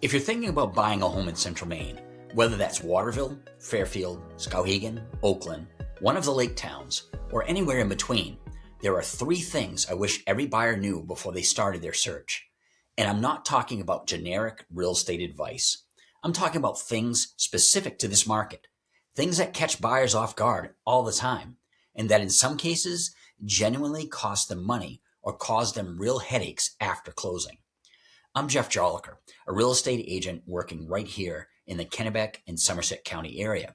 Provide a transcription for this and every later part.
If you're thinking about buying a home in Central Maine, whether that's Waterville, Fairfield, Skowhegan, Oakland, one of the lake towns, or anywhere in between, there are three things I wish every buyer knew before they started their search. And I'm not talking about generic real estate advice. I'm talking about things specific to this market, things that catch buyers off guard all the time, and that in some cases genuinely cost them money or cause them real headaches after closing. I'm Jeff Jolliker, a real estate agent working right here in the Kennebec and Somerset County area.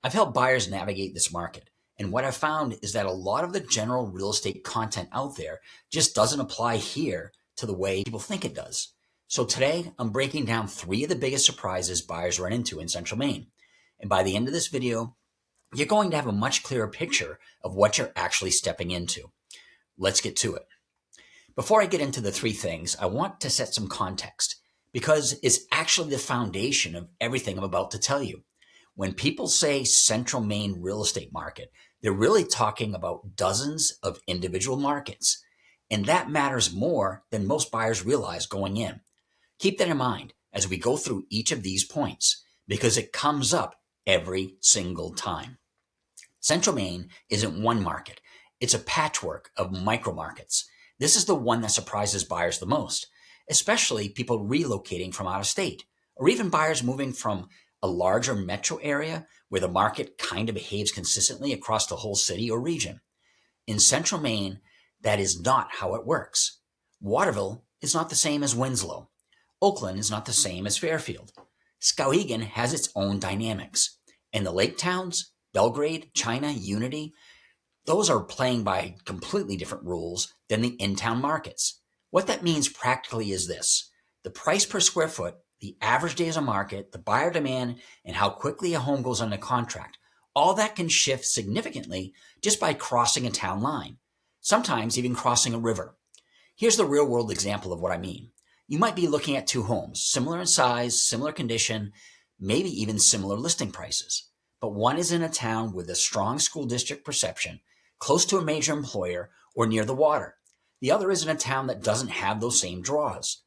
I've helped buyers navigate this market, and what I've found is that a lot of the general real estate content out there just doesn't apply here to the way people think it does. So today, I'm breaking down three of the biggest surprises buyers run into in Central Maine. And by the end of this video, you're going to have a much clearer picture of what you're actually stepping into. Let's get to it. Before I get into the three things, I want to set some context because it's actually the foundation of everything I'm about to tell you. When people say Central Maine real estate market, they're really talking about dozens of individual markets. And that matters more than most buyers realize going in. Keep that in mind as we go through each of these points because it comes up every single time. Central Maine isn't one market. It's a patchwork of micro markets. This is the one that surprises buyers the most, especially people relocating from out of state, or even buyers moving from a larger metro area where the market kind of behaves consistently across the whole city or region. In Central Maine, that is not how it works. Waterville is not the same as Winslow. Oakland is not the same as Fairfield. Skowhegan has its own dynamics. And the lake towns, Belgrade, China, Unity, those are playing by completely different rules than the in-town markets. What that means practically is this: the price per square foot, the average days on market, the buyer demand, and how quickly a home goes under contract, all that can shift significantly just by crossing a town line, sometimes even crossing a river. Here's the real-world example of what I mean. You might be looking at two homes, similar in size, similar condition, maybe even similar listing prices. But one is in a town with a strong school district perception, close to a major employer, or near the water. The other is in a town that doesn't have those same draws.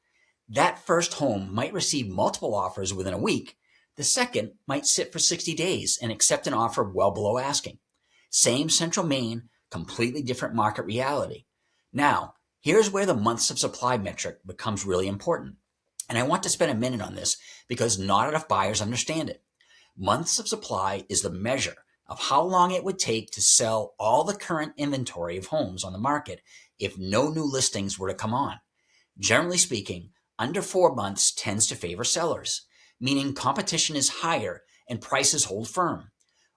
That first home might receive multiple offers within a week. The second might sit for 60 days and accept an offer well below asking. Same Central Maine, completely different market reality. Now, here's where the months of supply metric becomes really important. And I want to spend a minute on this because not enough buyers understand it. Months of supply is the measure of how long it would take to sell all the current inventory of homes on the market if no new listings were to come on. Generally speaking, under 4 months tends to favor sellers, meaning competition is higher and prices hold firm.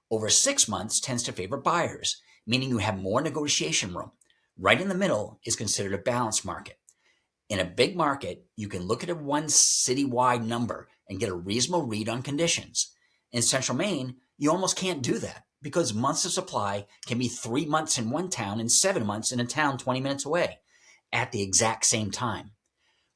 Over 6 months tends to favor buyers, meaning you have more negotiation room. Right in the middle is considered a balanced market. In a big market, you can look at one citywide number and get a reasonable read on conditions. In Central Maine, you almost can't do that because months of supply can be 3 months in one town and 7 months in a town 20 minutes away at the exact same time.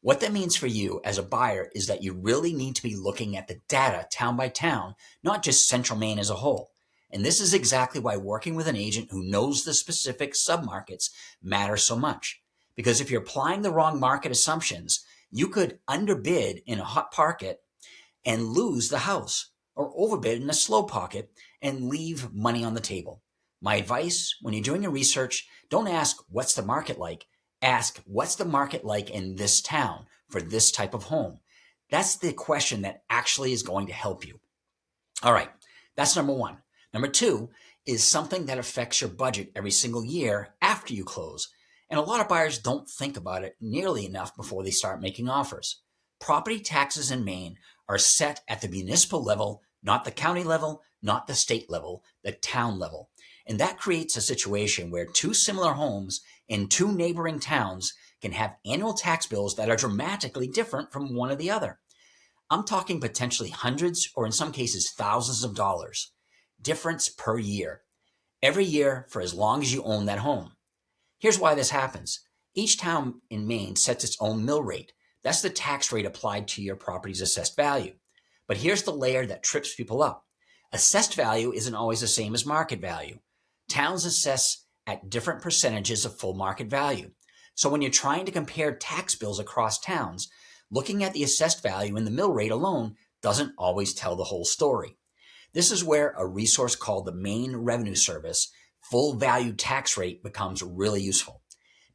What that means for you as a buyer is that you really need to be looking at the data town by town, not just Central Maine as a whole. And this is exactly why working with an agent who knows the specific submarkets matters so much. Because if you're applying the wrong market assumptions, you could underbid in a hot market and lose the house, or overbid in a slow pocket and leave money on the table. My advice, when you're doing your research, don't ask, what's the market like? Ask, what's the market like in this town for this type of home? That's the question that actually is going to help you. All right, that's number one. Number two is something that affects your budget every single year after you close. And a lot of buyers don't think about it nearly enough before they start making offers. Property taxes in Maine are set at the municipal level, not the county level, not the state level, the town level. And that creates a situation where two similar homes in two neighboring towns can have annual tax bills that are dramatically different from one or the other. I'm talking potentially hundreds or in some cases thousands of dollars difference per year, every year for as long as you own that home. Here's why this happens. Each town in Maine sets its own mill rate. That's the tax rate applied to your property's assessed value. But here's the layer that trips people up. Assessed value isn't always the same as market value. Towns assess at different percentages of full market value. So when you're trying to compare tax bills across towns, looking at the assessed value and the mill rate alone doesn't always tell the whole story. This is where a resource called the Maine Revenue Service full value tax rate becomes really useful.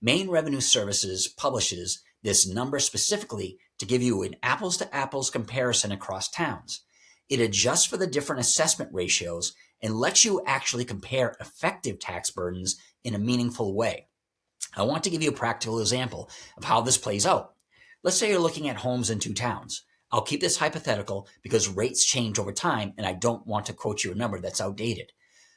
Maine Revenue Services publishes this number specifically to give you an apples to apples comparison across towns. It adjusts for the different assessment ratios and lets you actually compare effective tax burdens in a meaningful way. I want to give you a practical example of how this plays out. Let's say you're looking at homes in two towns. I'll keep this hypothetical because rates change over time and I don't want to quote you a number that's outdated.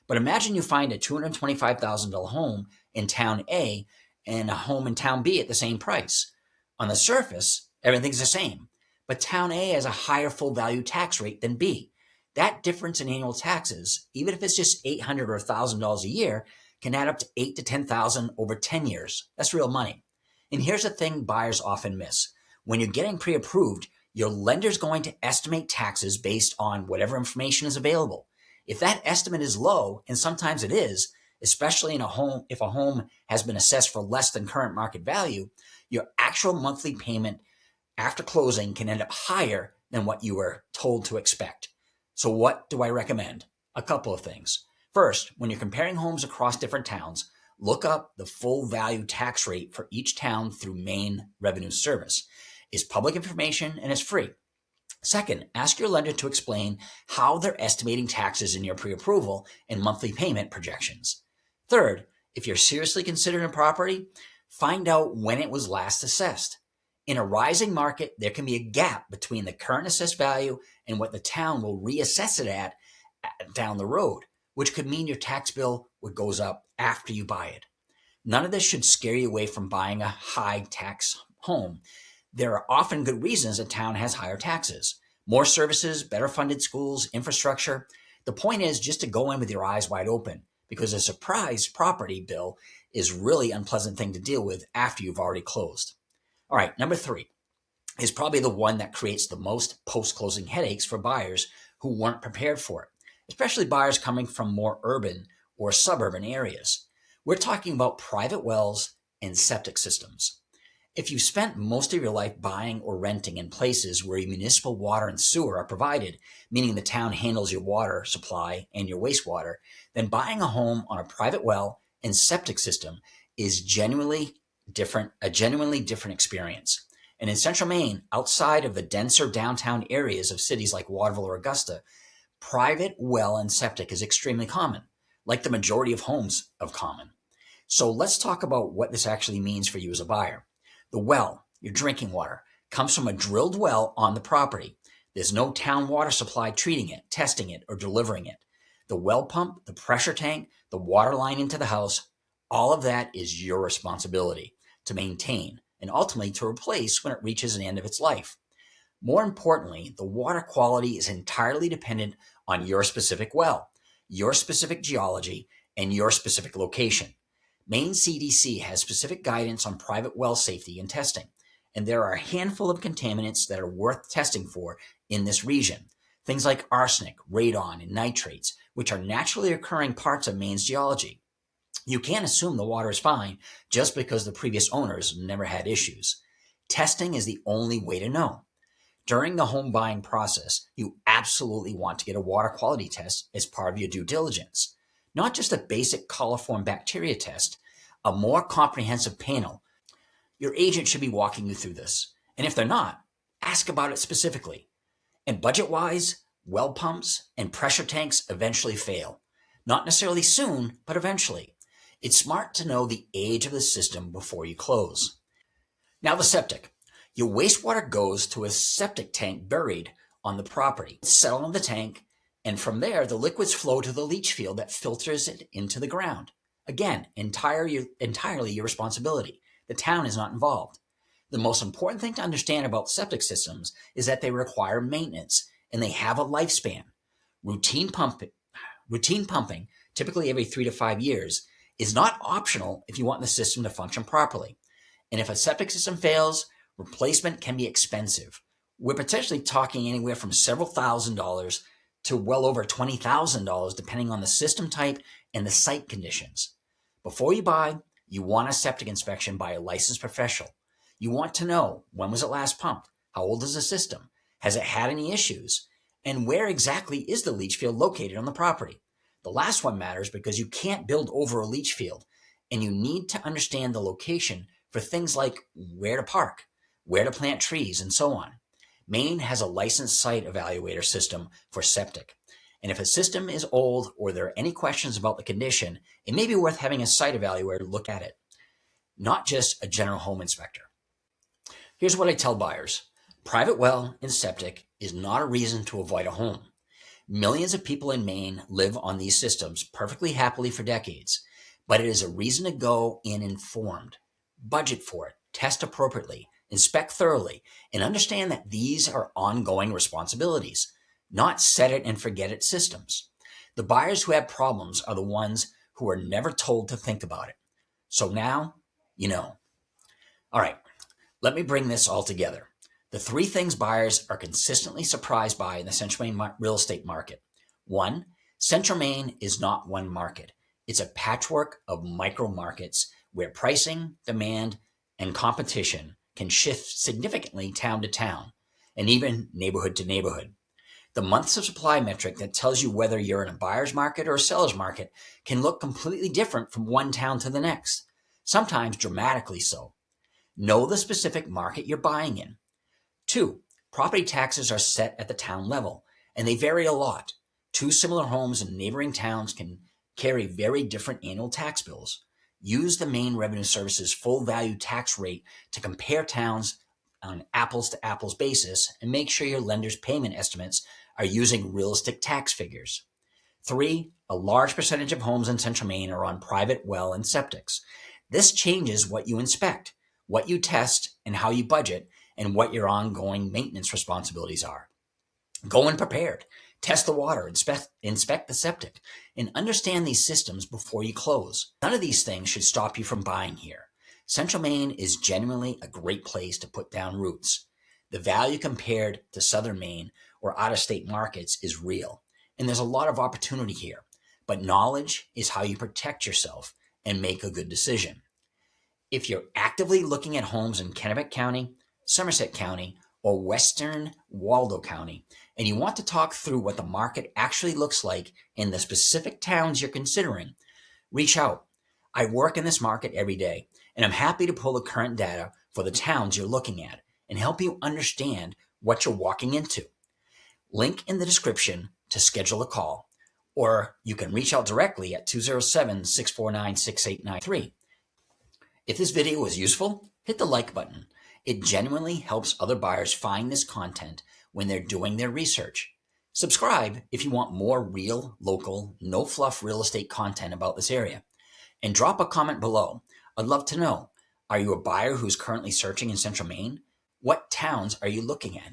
But imagine you find a $225,000 home in town A and a home in town B at the same price. On the surface, everything's the same, but town A has a higher full value tax rate than B. That difference in annual taxes, even if it's just $800 or $1,000 a year, can add up to $8,000 to $10,000 over 10 years. That's real money. And here's the thing buyers often miss. When you're getting pre-approved, your lender's going to estimate taxes based on whatever information is available. If that estimate is low, and sometimes it is, especially if a home has been assessed for less than current market value, your actual monthly payment after closing can end up higher than what you were told to expect. So what do I recommend? A couple of things. First, when you're comparing homes across different towns, look up the full value tax rate for each town through Maine Revenue Service. It's public information and it's free. Second, ask your lender to explain how they're estimating taxes in your pre-approval and monthly payment projections. Third, if you're seriously considering a property, find out when it was last assessed. In a rising market, there can be a gap between the current assessed value and what the town will reassess it at down the road, which could mean your tax bill goes up after you buy it. None of this should scare you away from buying a high tax home. There are often good reasons a town has higher taxes. More services, better funded schools, infrastructure. The point is just to go in with your eyes wide open, because a surprise property bill is really an unpleasant thing to deal with after you've already closed. All right, number 3 is probably the one that creates the most post-closing headaches for buyers who weren't prepared for it, especially buyers coming from more urban or suburban areas. We're talking about private wells and septic systems. If you've spent most of your life buying or renting in places where municipal water and sewer are provided, meaning the town handles your water supply and your wastewater, then buying a home on a private well and septic system is a genuinely different experience. And in Central Maine, outside of the denser downtown areas of cities like Waterville or Augusta, private well and septic is extremely common, like the majority of homes of common. So let's talk about what this actually means for you as a buyer. The well, your drinking water, comes from a drilled well on the property. There's no town water supply treating it, testing it, or delivering it. The well pump, the pressure tank, the water line into the house, all of that is your responsibility to maintain and ultimately to replace when it reaches an end of its life. More importantly, the water quality is entirely dependent on your specific well, your specific geology, and your specific location. Maine CDC has specific guidance on private well safety and testing, and there are a handful of contaminants that are worth testing for in this region. Things like arsenic, radon, and nitrates, which are naturally occurring parts of Maine's geology. You can't assume the water is fine just because the previous owners never had issues. Testing is the only way to know. During the home buying process, you absolutely want to get a water quality test as part of your due diligence. Not just a basic coliform bacteria test, a more comprehensive panel. Your agent should be walking you through this. And if they're not, ask about it specifically. And budget-wise, well pumps and pressure tanks eventually fail. Not necessarily soon, but eventually. It's smart to know the age of the system before you close. Now the septic. Your wastewater goes to a septic tank buried on the property. Settle in the tank, and from there, the liquids flow to the leach field that filters it into the ground. Again, entirely your responsibility. The town is not involved. The most important thing to understand about septic systems is that they require maintenance, and they have a lifespan. Routine pumping, typically every 3 to 5 years, is not optional if you want the system to function properly. And if a septic system fails, replacement can be expensive. We're potentially talking anywhere from several $1,000s to well over $20,000 depending on the system type and the site conditions. Before you buy, you want a septic inspection by a licensed professional. You want to know when was it last pumped, How old is the system? Has it had any issues? And where exactly is the leach field located on the property? The last one matters because you can't build over a leach field, and you need to understand the location for things like where to park, where to plant trees, and so on. Maine has a licensed site evaluator system for septic. And if a system is old or there are any questions about the condition, it may be worth having a site evaluator look at it, not just a general home inspector. Here's what I tell buyers. Private well and septic is not a reason to avoid a home. Millions of people in Maine live on these systems perfectly happily for decades, but it is a reason to go in informed. Budget for it, test appropriately, inspect thoroughly, and understand that these are ongoing responsibilities, not set it and forget it systems. The buyers who have problems are the ones who are never told to think about it. So now, you know. All right, let me bring this all together. The three things buyers are consistently surprised by in the Central Maine real estate market. 1, Central Maine is not one market. It's a patchwork of micro markets where pricing, demand, and competition can shift significantly town to town, and even neighborhood to neighborhood. The months of supply metric that tells you whether you're in a buyer's market or a seller's market can look completely different from one town to the next, sometimes dramatically so. Know the specific market you're buying in. 2, property taxes are set at the town level, and they vary a lot. 2 similar homes in neighboring towns can carry very different annual tax bills. Use the Maine Revenue Service's full value tax rate to compare towns on an apples to apples basis and make sure your lender's payment estimates are using realistic tax figures. 3, a large percentage of homes in Central Maine are on private well and septics. This changes what you inspect, what you test, and how you budget, and what your ongoing maintenance responsibilities are. Go in prepared. Test the water, inspect the septic, and understand these systems before you close. None of these things should stop you from buying here. Central Maine is genuinely a great place to put down roots. The value compared to Southern Maine or out-of-state markets is real, and there's a lot of opportunity here. But knowledge is how you protect yourself and make a good decision. If you're actively looking at homes in Kennebec County, Somerset County, or western Waldo County, and you want to talk through what the market actually looks like in the specific towns you're considering, reach out. I work in this market every day, and I'm happy to pull the current data for the towns you're looking at and help you understand what you're walking into. Link in the description to schedule a call, or you can reach out directly at 207-649-6893. If this video was useful, hit the like button. It genuinely helps other buyers find this content when they're doing their research. Subscribe if you want more real, local, no-fluff real estate content about this area. And drop a comment below. I'd love to know, are you a buyer who's currently searching in Central Maine? What towns are you looking at?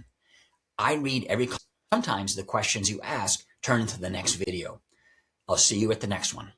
I read every comment. Sometimes the questions you ask turn into the next video. I'll see you at the next one.